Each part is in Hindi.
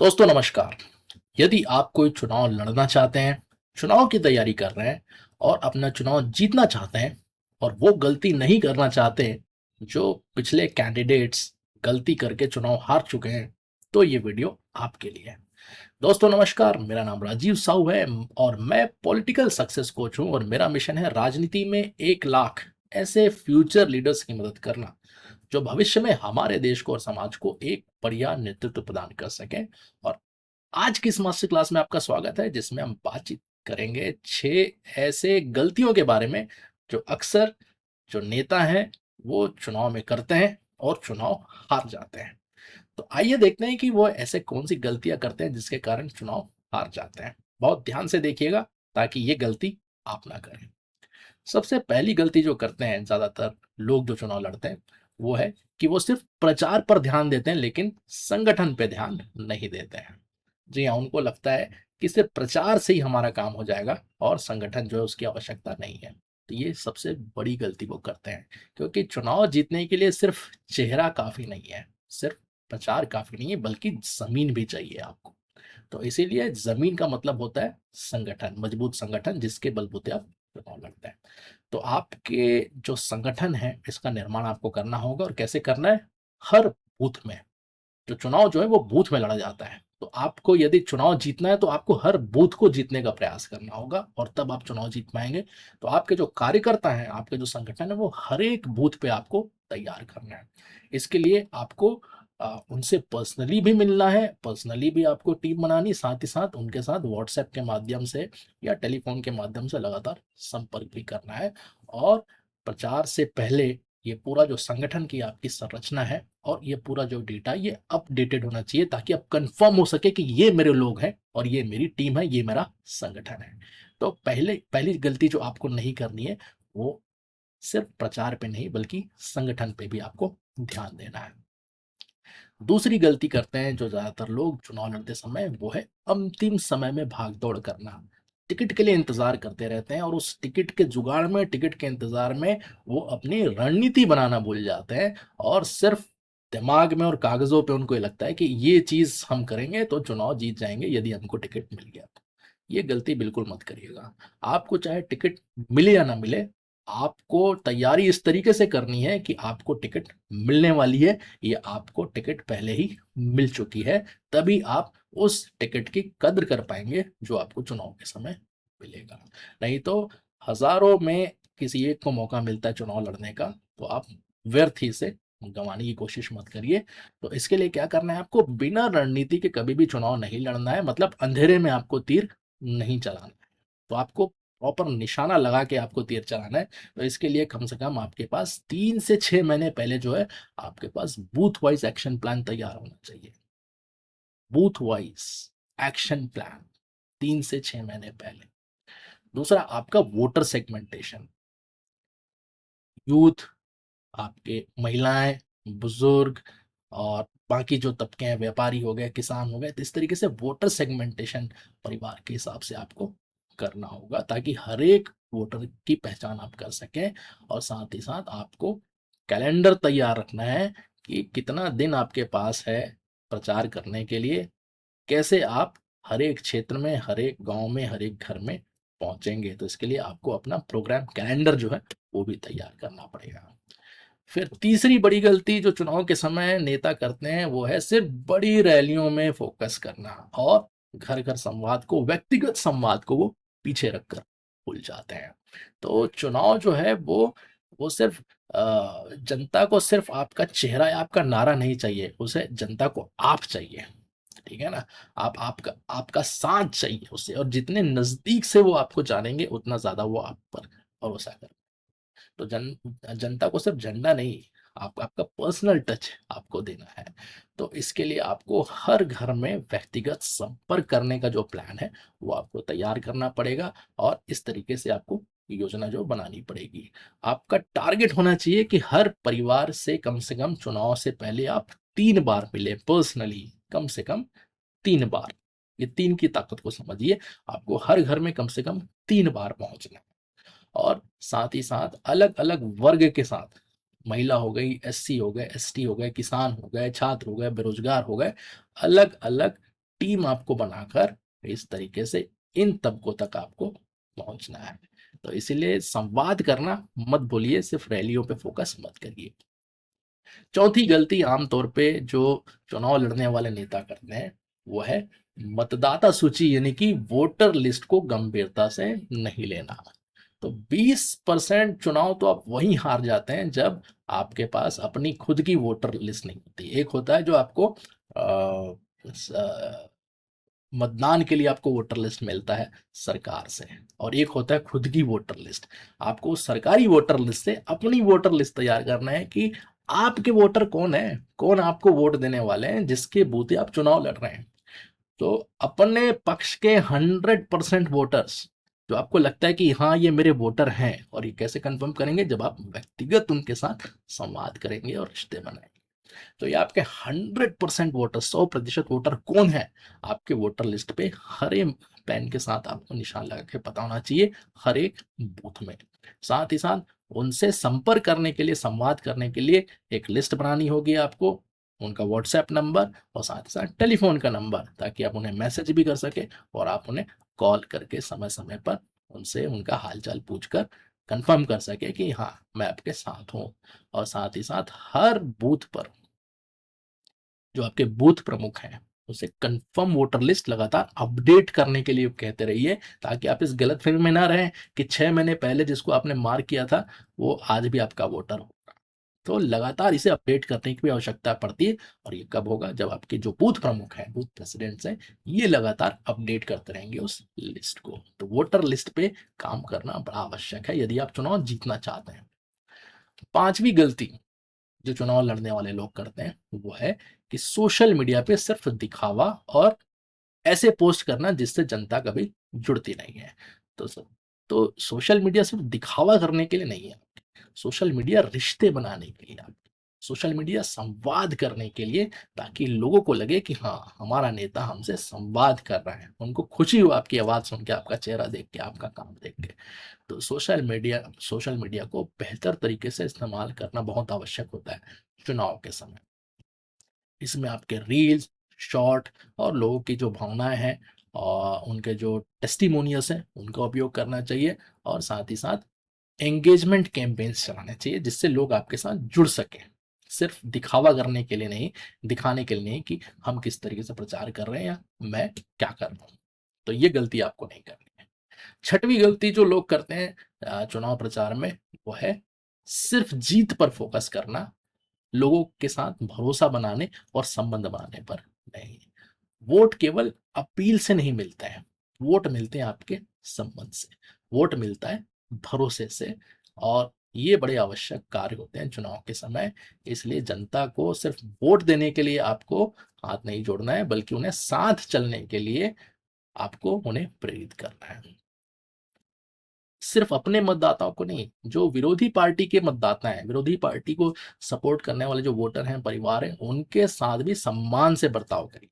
दोस्तों नमस्कार। यदि आप कोई चुनाव लड़ना चाहते हैं, चुनाव की तैयारी कर रहे हैं और अपना चुनाव जीतना चाहते हैं और वो गलती नहीं करना चाहते हैं जो पिछले कैंडिडेट्स गलती करके चुनाव हार चुके हैं, तो ये वीडियो आपके लिए है। दोस्तों नमस्कार, मेरा नाम राजीव साहू है और मैं पॉलिटिकल सक्सेस कोच हूं और मेरा मिशन है राजनीति में 1 लाख ऐसे फ्यूचर लीडर्स की मदद करना जो भविष्य में हमारे देश को और समाज को एक बढ़िया नेतृत्व प्रदान कर सकें। और आज की इस मास्टर क्लास में आपका स्वागत है जिसमें हम बातचीत करेंगे 6 ऐसे गलतियों के बारे में जो अक्सर जो नेता हैं वो चुनाव में करते हैं और चुनाव हार जाते हैं। तो आइए देखते हैं कि वो ऐसे कौन सी गलतियां करते हैं जिसके कारण चुनाव हार जाते हैं। बहुत ध्यान से देखिएगा ताकि ये गलती आप ना करें। सबसे पहली गलती जो करते हैं ज्यादातर लोग जो चुनाव लड़ते हैं वो है कि वो सिर्फ प्रचार पर ध्यान देते हैं लेकिन संगठन पे ध्यान नहीं देते हैं। जी हाँ, उनको लगता है कि सिर्फ प्रचार से ही हमारा काम हो जाएगा और संगठन जो है उसकी आवश्यकता नहीं है। तो ये सबसे बड़ी गलती वो करते हैं, क्योंकि चुनाव जीतने के लिए सिर्फ चेहरा काफी नहीं है, सिर्फ प्रचार काफी नहीं है, बल्कि जमीन भी चाहिए आपको। तो इसीलिए जमीन का मतलब होता है संगठन, मजबूत संगठन जिसके बलबूते आप चुनाव लड़ते हैं। तो आपके जो संगठन है इसका निर्माण आपको करना होगा, और कैसे करना है? हर बूथ में। जो चुनाव जो है वो बूथ में लड़ा जाता है, तो आपको यदि चुनाव जीतना है तो आपको हर बूथ को जीतने का प्रयास करना होगा और तब आप चुनाव जीत पाएंगे। तो आपके जो कार्यकर्ता हैं, आपके जो संगठन है, वो हर एक बूथ पे आपको तैयार करना है। इसके लिए आपको उनसे पर्सनली भी मिलना है, पर्सनली भी आपको टीम बनानी, साथ ही साथ उनके साथ व्हाट्सएप के माध्यम से या टेलीफोन के माध्यम से लगातार संपर्क भी करना है। और प्रचार से पहले ये पूरा जो संगठन की आपकी संरचना है और ये पूरा जो डेटा ये अपडेटेड होना चाहिए, ताकि अब कंफर्म हो सके कि ये मेरे लोग हैं और ये मेरी टीम है, ये मेरा संगठन है। तो पहली गलती जो आपको नहीं करनी है वो सिर्फ प्रचार पे नहीं बल्कि संगठन पे भी आपको ध्यान देना है। दूसरी गलती करते हैं जो ज्यादातर लोग चुनाव लड़ते समय, वो है अंतिम समय में भाग दौड़ करना। टिकट के लिए इंतजार करते रहते हैं और उस टिकट के जुगाड़ में, टिकट के इंतजार में वो अपनी रणनीति बनाना भूल जाते हैं और सिर्फ दिमाग में और कागजों पे उनको ये लगता है कि ये चीज हम करेंगे तो चुनाव जीत जाएंगे यदि हमको टिकट मिल गया तो। ये गलती बिल्कुल मत करिएगा। आपको चाहे टिकट मिले या ना मिले, आपको तैयारी इस तरीके से करनी है कि आपको टिकट मिलने वाली है, ये आपको टिकट पहले ही मिल चुकी है। तभी आप उस टिकट की कद्र कर पाएंगे जो आपको चुनाव के समय मिलेगा। नहीं तो हजारों में किसी एक को मौका मिलता है चुनाव लड़ने का, तो आप व्यर्थ ही से गंवाने की कोशिश मत करिए। तो इसके लिए क्या करना है? आपको बिना रणनीति के कभी भी चुनाव नहीं लड़ना है, मतलब अंधेरे में आपको तीर नहीं चलाना है। तो आपको प्रॉपर निशाना लगा के आपको तीर चलाना है। तो इसके लिए कम से कम आपके पास 3 से 6 महीने पहले जो है आपके पास बूथ वाइज एक्शन प्लान तैयार होना चाहिए। बूथ वाइज एक्शन प्लान 3 से 6 महीने पहले। दूसरा, आपका वोटर सेगमेंटेशन। यूथ, आपके महिलाएं, बुजुर्ग और बाकी जो तबके हैं, व्यापारी हो गए, किसान हो गए, तो इस तरीके से वोटर सेगमेंटेशन परिवार के हिसाब से आपको करना होगा, ताकि हर एक वोटर की पहचान आप कर सकें। और साथ ही साथ आपको कैलेंडर तैयार रखना है कि कितना दिन आपके पास है प्रचार करने के लिए, कैसे आप हर एक क्षेत्र में, हर एक गांव में, हर एक घर में पहुंचेंगे। तो इसके लिए आपको अपना प्रोग्राम कैलेंडर जो है वो भी तैयार करना पड़ेगा। फिर तीसरी बड़ी गलती जो चुनाव के समय नेता करते हैं वो है सिर्फ बड़ी रैलियों में फोकस करना और घर घर संवाद को, व्यक्तिगत संवाद को वो पीछे रखकर भूल जाते हैं। तो चुनाव जो है वो सिर्फ जनता को सिर्फ आपका चेहरा या आपका नारा नहीं चाहिए, उसे जनता को आप चाहिए। ठीक है ना? आप आपका आपका साथ चाहिए उससे, और जितने नजदीक से वो आपको जानेंगे उतना ज्यादा वो आप पर भरोसा कर। तो जनता को सिर्फ झंडा नहीं, आपका पर्सनल टच आपको देना है। तो इसके लिए आपको हर घर में व्यक्तिगत संपर्क करने का जो प्लान है वो आपको तैयार करना पड़ेगा, और इस तरीके से आपको योजना जो बनानी पड़ेगी। आपका टारगेट होना चाहिए कि हर परिवार से कम चुनाव से पहले आप 3 बार मिले पर्सनली, कम से कम 3 बार। ये 3 की ताकत को समझिए। आपको हर घर में कम से कम 3 बार पहुंचना है। और साथ ही साथ अलग अलग वर्ग के साथ, महिला हो गई, एससी हो गए, एसटी हो गए, किसान हो गए, छात्र हो गए, बेरोजगार हो गए, अलग अलग टीम आपको बनाकर इस तरीके से इन तबकों तक आपको पहुंचना है। तो इसीलिए संवाद करना मत भूलिए, सिर्फ रैलियों पे फोकस मत करिए। चौथी गलती आमतौर पे जो चुनाव लड़ने वाले नेता करते हैं वो है मतदाता सूची यानी कि वोटर लिस्ट को गंभीरता से नहीं लेना। तो 20% चुनाव तो आप वहीं हार जाते हैं जब आपके पास अपनी खुद की वोटर लिस्ट नहीं होती। एक होता है जो आपको मतदान के लिए आपको वोटर लिस्ट मिलता है सरकार से, और एक होता है खुद की वोटर लिस्ट। आपको सरकारी वोटर लिस्ट से अपनी वोटर लिस्ट तैयार करना है कि आपके वोटर कौन है, कौन आपको वोट देने वाले हैं, जिसके बूते आप चुनाव लड़ रहे हैं। तो अपने पक्ष के 100% वोटर्स जो आपको लगता है कि हाँ ये मेरे वोटर हैं, और ये कैसे कंफर्म करेंगे, जब आप व्यक्तिगत उनके साथ संवाद करेंगे और रिश्ते बनाएंगे। तो ये आपके 100% वोटर, 100% वोटर कौन है आपके वोटर लिस्ट पे हरे पेन के साथ आपको निशान लगा के पता होना चाहिए हर एक बूथ में। साथ ही साथ उनसे संपर्क करने के लिए, संवाद करने के लिए एक लिस्ट बनानी होगी आपको, उनका व्हाट्सएप नंबर और साथ ही साथ टेलीफोन का नंबर, ताकि आप उन्हें मैसेज भी कर सके और आप उन्हें कॉल करके समय समय पर उनसे उनका हालचाल पूछकर कंफर्म कर सके कि हाँ मैं आपके साथ हूँ। और साथ ही साथ हर बूथ पर जो आपके बूथ प्रमुख हैं उसे कंफर्म वोटर लिस्ट लगातार अपडेट करने के लिए कहते रहिए, ताकि आप इस गलतफहमी में ना रहें कि 6 महीने पहले जिसको आपने मार्क किया था वो आज भी आपका वोटर होगा। तो लगातार इसे अपडेट करने की भी आवश्यकता पड़ती है, और ये कब होगा, जब आपके जो बूथ प्रमुख हैं, बूथ प्रेसिडेंट्स हैं, ये लगातार अपडेट करते रहेंगे उस लिस्ट को। तो वोटर लिस्ट पे काम करना बड़ा आवश्यक है यदि आप चुनाव जीतना चाहते हैं। पांचवी गलती जो चुनाव लड़ने वाले लोग करते हैं वो है कि सोशल मीडिया पे सिर्फ दिखावा और ऐसे पोस्ट करना जिससे जनता कभी जुड़ती नहीं है। तो तो सोशल मीडिया सिर्फ दिखावा करने के लिए नहीं है, सोशल मीडिया रिश्ते बनाने के लिए, आप सोशल मीडिया संवाद करने के लिए, ताकि लोगों को लगे कि हाँ हमारा नेता हमसे संवाद कर रहा है, उनको खुशी हो आपकी आवाज सुन के, आपका चेहरा देख के, आपका काम देख के। तो सोशल मीडिया को बेहतर तरीके से इस्तेमाल करना बहुत आवश्यक होता है चुनाव के समय। इसमें आपके रील्स, शॉर्ट और लोगों की जो भावनाएं हैं और उनके जो टेस्टिमोनियल्स हैं उनका उपयोग करना चाहिए, और साथ ही साथ एंगेजमेंट कैंपेन्स चलाने चाहिए जिससे लोग आपके साथ जुड़ सकें। सिर्फ दिखावा करने के लिए नहीं, दिखाने के लिए नहीं कि हम किस तरीके से प्रचार कर रहे हैं या मैं क्या कर रहा हूँ। तो ये गलती आपको नहीं करनी है। छठवीं गलती जो लोग करते हैं चुनाव प्रचार में, वो है सिर्फ जीत पर फोकस करना, लोगों के साथ भरोसा बनाने और संबंध बनाने पर नहीं। वोट केवल अपील से नहीं मिलते हैं, वोट मिलते हैं आपके संबंध से, वोट मिलता है भरोसे से, और ये बड़े आवश्यक कार्य होते हैं चुनाव के समय। इसलिए जनता को सिर्फ वोट देने के लिए आपको हाथ नहीं जोड़ना है, बल्कि उन्हें साथ चलने के लिए आपको उन्हें प्रेरित करना है। सिर्फ अपने मतदाताओं को नहीं, जो विरोधी पार्टी के मतदाता हैं, विरोधी पार्टी को सपोर्ट करने वाले जो वोटर हैं, परिवार हैं, उनके साथ भी सम्मान से बर्ताव करिए।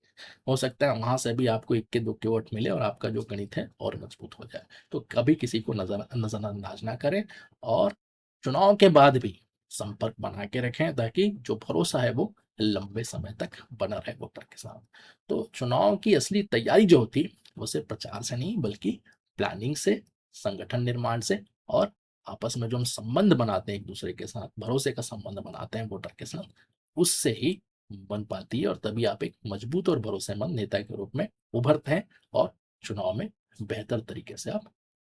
हो सकता है वहां से भी आपको इक्के दुक्के वोट मिले और आपका जो गणित है और मजबूत हो जाए। तो कभी किसी को नजरअंदाज ना करें, और चुनाव के बाद भी संपर्क बना के रखें, ताकि जो भरोसा है वो लंबे समय तक बना रहे वोटर के साथ। तो चुनाव की असली तैयारी जो होती है वो सिर्फ प्रचार से नहीं, बल्कि प्लानिंग से, संगठन निर्माण से, और आपस में जो हम संबंध बनाते हैं एक दूसरे के साथ, भरोसे का संबंध बनाते हैं वोटर के साथ, उससे ही बन पाती है। और तभी आप एक मजबूत और भरोसेमंद नेता के रूप में उभरते हैं और चुनाव में बेहतर तरीके से आप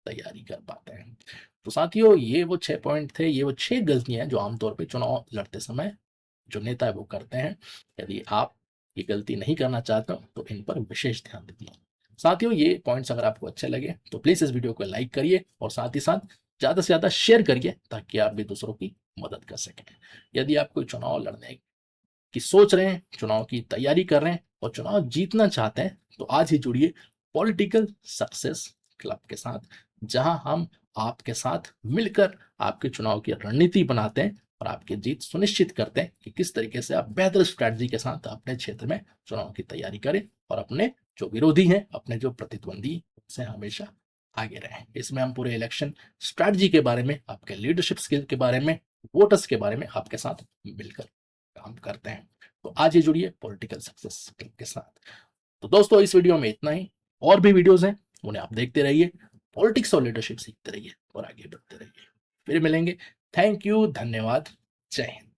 तैयारी कर पाते हैं। तो साथियों, ये वो 6 पॉइंट थे, ये वो 6 गलतियां हैं जो आमतौर पर चुनाव लड़ते समय जो नेता है वो करते हैं। यदि आप ये गलती नहीं करना चाहते हो तो इन पर विशेष ध्यान दीजिए। साथियों, ये पॉइंट्स अगर आपको अच्छे लगे तो प्लीज इस वीडियो को लाइक करिए, और साथ ही साथ ज्यादा से ज्यादा शेयर करिए, ताकि आप भी दूसरों की मदद कर सकें। यदि आप कोई चुनाव लड़ने की सोच रहे हैं, चुनाव की तैयारी कर रहे हैं और चुनाव जीतना चाहते हैं, तो आज ही जुड़िए पॉलिटिकल सक्सेस क्लब के साथ, जहां हम आपके साथ मिलकर आपके चुनाव की रणनीति बनाते हैं और आपकी जीत सुनिश्चित करते हैं कि किस तरीके से आप बेहतर स्ट्रैटेजी के साथ अपने क्षेत्र में चुनाव की तैयारी करें और अपने जो विरोधी हैं, अपने जो प्रतिद्वंदी, से हमेशा आगे रहें। इसमें हम पूरे इलेक्शन स्ट्रैटेजी के बारे में, आपके लीडरशिप स्किल के बारे में, वोटर्स के बारे में आपके साथ मिलकर काम करते हैं। तो आज ही जुड़िए पॉलिटिकल सक्सेस क्लब के साथ। तो दोस्तों इस वीडियो में इतना ही, और भी वीडियोस हैं उन्हें आप देखते रहिए, पॉलिटिक्स और लीडरशिप सीखते रहिए और आगे बढ़ते रहिए। फिर मिलेंगे। थैंक यू, धन्यवाद, जय हिंद।